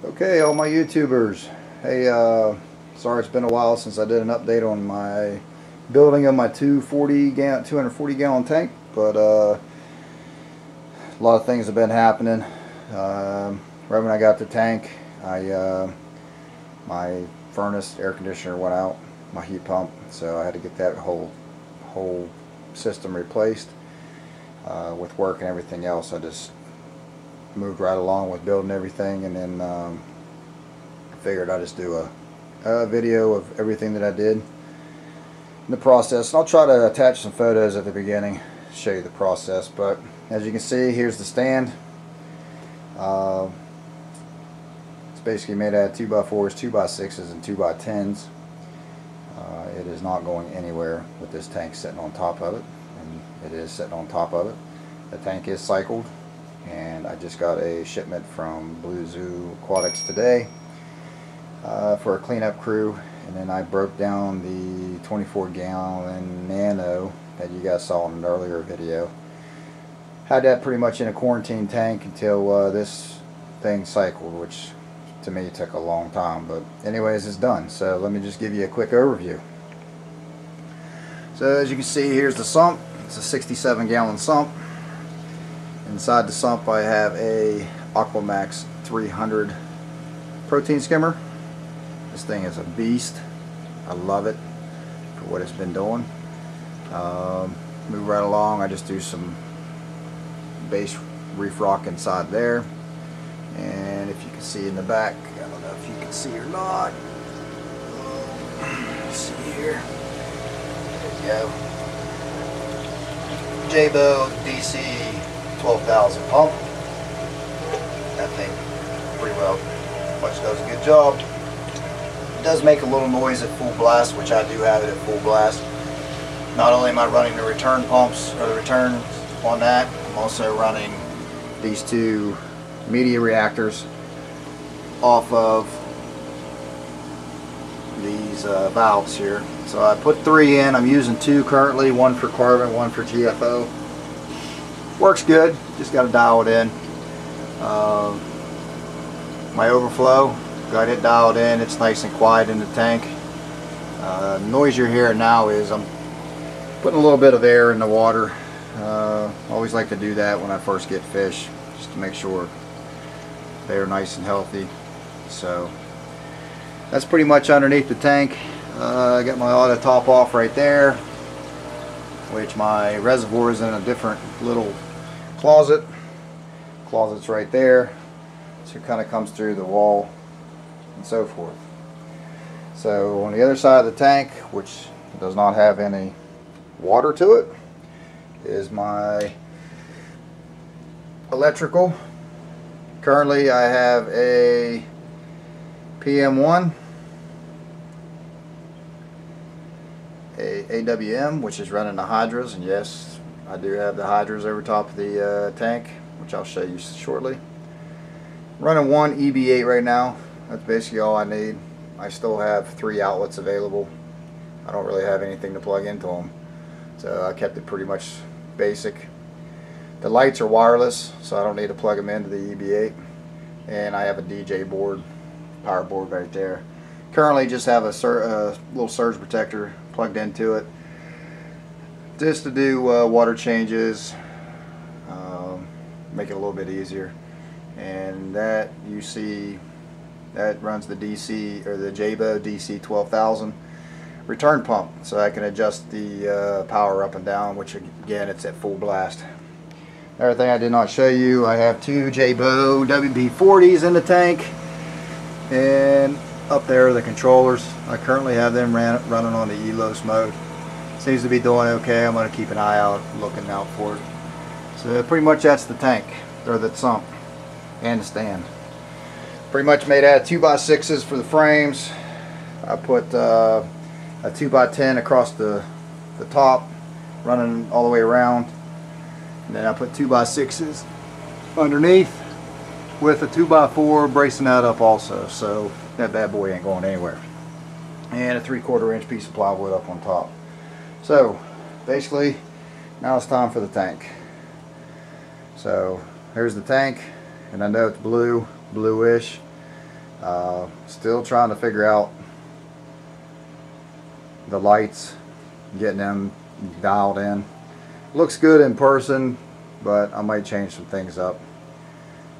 Okay, all my YouTubers. Hey, sorry it's been a while since I did an update on my building of my 240 gallon tank, but a lot of things have been happening. Right when I got the tank, my furnace air conditioner went out, my heat pump, so I had to get that whole system replaced. With work and everything else, I just moved right along with building everything, and then figured I'd just do a video of everything that I did in the process. And I'll try to attach some photos at the beginning, show you the process. But as you can see, here's the stand. It's basically made out of 2x4s, 2x6s, and 2x10s. It is not going anywhere with this tank sitting on top of it, and it is sitting on top of it. The tank is cycled, and I just got a shipment from Blue Zoo Aquatics today for a cleanup crew, and then I broke down the 24-gallon Nano that you guys saw in an earlier video. Had that pretty much in a quarantine tank until this thing cycled, which to me took a long time, but anyways, it's done. So let me just give you a quick overview. So as you can see, here's the sump. It's a 67-gallon sump. Inside the sump I have a Aquamax 300 protein skimmer. This thing is a beast. I love it for what it's been doing. Move right along. I just do some base reef rock inside there. And if you can see in the back, I don't know if you can see or not. Let's see here. There you go. Jabo DC 12,000 pump. That thing pretty much does a good job. It does make a little noise at full blast, which I do have it at full blast. Not only am I running the return pumps or the returns on that, I'm also running these two media reactors off of these valves here. So I put 3 in. I'm using 2 currently, one for carbon, one for GFO. Works good, just got to dial it in. My overflow, got it dialed in. It's nice and quiet in the tank. The noise you're hearing now is I'm putting a little bit of air in the water. Always like to do that when I first get fish, just to make sure they're nice and healthy. So that's pretty much underneath the tank. I got my auto top off right there, which my reservoir is in a different little closet. Closet's right there, so it kind of comes through the wall and so forth. So on the other side of the tank, which does not have any water to it, is my electrical. Currently I have a PM1, a AWM, which is running the hydras, and yes, I do have the hydras over top of the tank, which I'll show you shortly. Running one EB8 right now. That's basically all I need. I still have 3 outlets available. I don't really have anything to plug into them, so I kept it pretty much basic. The lights are wireless, so I don't need to plug them into the EB8, and I have a DJ board, power board right there. Currently just have a little surge protector plugged into it, just to do water changes, make it a little bit easier. And that, you see, that runs the DC, or the Jabo DC 12,000 return pump, so I can adjust the power up and down, which again, it's at full blast. Another thing I did not show you, I have 2 Jabo WB40s in the tank, and up there are the controllers. I currently have them running on the ELOS mode. Seems to be doing okay. I'm going to keep an eye out, looking out for it. So pretty much that's the tank, or the sump, and the stand. Pretty much made out of 2x6s for the frames. I put a 2x10 across the top, running all the way around. And then I put 2x6s underneath with a 2x4 bracing that up also, so that bad boy ain't going anywhere. And a 3/4 inch piece of plywood up on top. So basically now it's time for the tank. So here's the tank, and I know it's bluish. Still trying to figure out the lights, getting them dialed in. Looks good in person, but I might change some things up.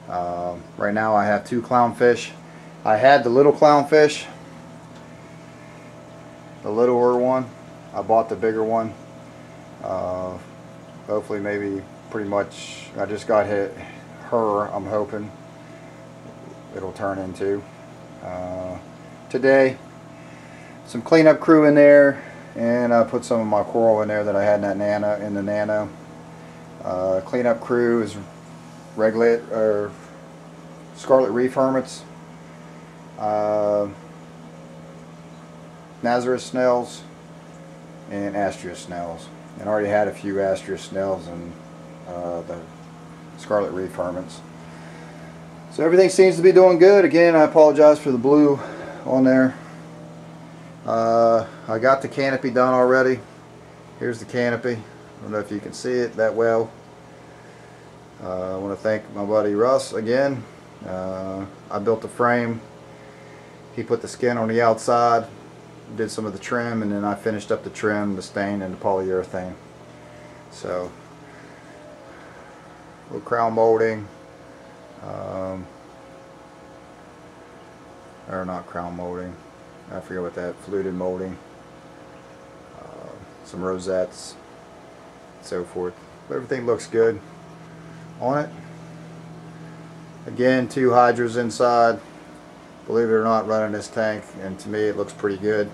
Right now I have 2 clownfish. I had the little clownfish, the littler one. I bought the bigger one. Hopefully, maybe pretty much, I just got hit her, I'm hoping it'll turn into. Today, some cleanup crew in there, and I put some of my coral in there that I had in that nano. Cleanup crew is scarlet reef hermits, Nazareth snails, and astrea snails. And I already had a few astrea snails and the scarlet reef hermits. So everything seems to be doing good. Again, I apologize for the blue on there. I got the canopy done already. Here's the canopy. I don't know if you can see it that well. I want to thank my buddy Russ again. I built the frame. He put the skin on the outside, did some of the trim, and then I finished up the trim, the stain, and the polyurethane. So, a little crown molding. Or not crown molding. I forget what that, fluted molding. Some rosettes, so forth. But everything looks good on it. Again, 2 hydras inside. Believe it or not, running this tank, and to me it looks pretty good.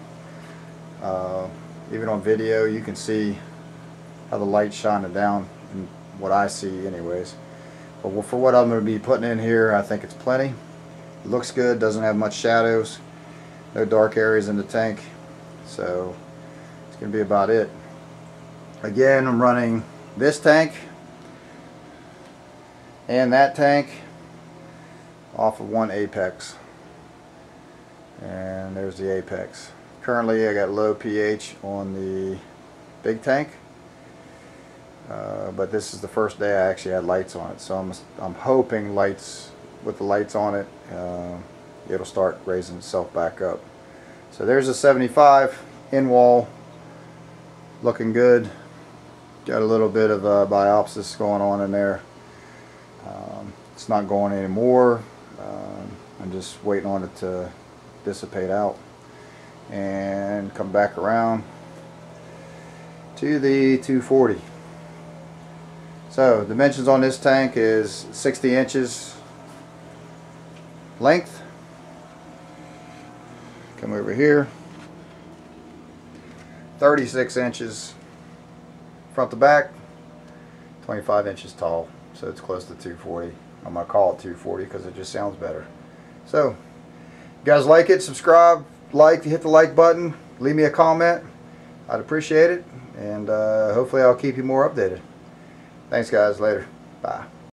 Even on video you can see how the light's shining down, and what I see anyways. But for what I'm going to be putting in here, I think it's plenty. It looks good, doesn't have much shadows, no dark areas in the tank, so it's going to be about it. Again, I'm running this tank and that tank off of one apex, and there's the apex. Currently I got low pH on the big tank, but this is the first day I actually had lights on it, so I'm hoping with the lights on it, it'll start raising itself back up. So there's a 75 in wall, looking good. Got a little bit of biopsis going on in there. It's not going anymore. I'm just waiting on it to dissipate out and come back around to the 240. So dimensions on this tank is 60 inches length. Come over here, 36 inches front to back, 25 inches tall, so it's close to 240. I'm going to call it 240 because it just sounds better. So, if you guys like it, subscribe, hit the like button, leave me a comment. I'd appreciate it, and hopefully I'll keep you more updated. Thanks guys, later. Bye.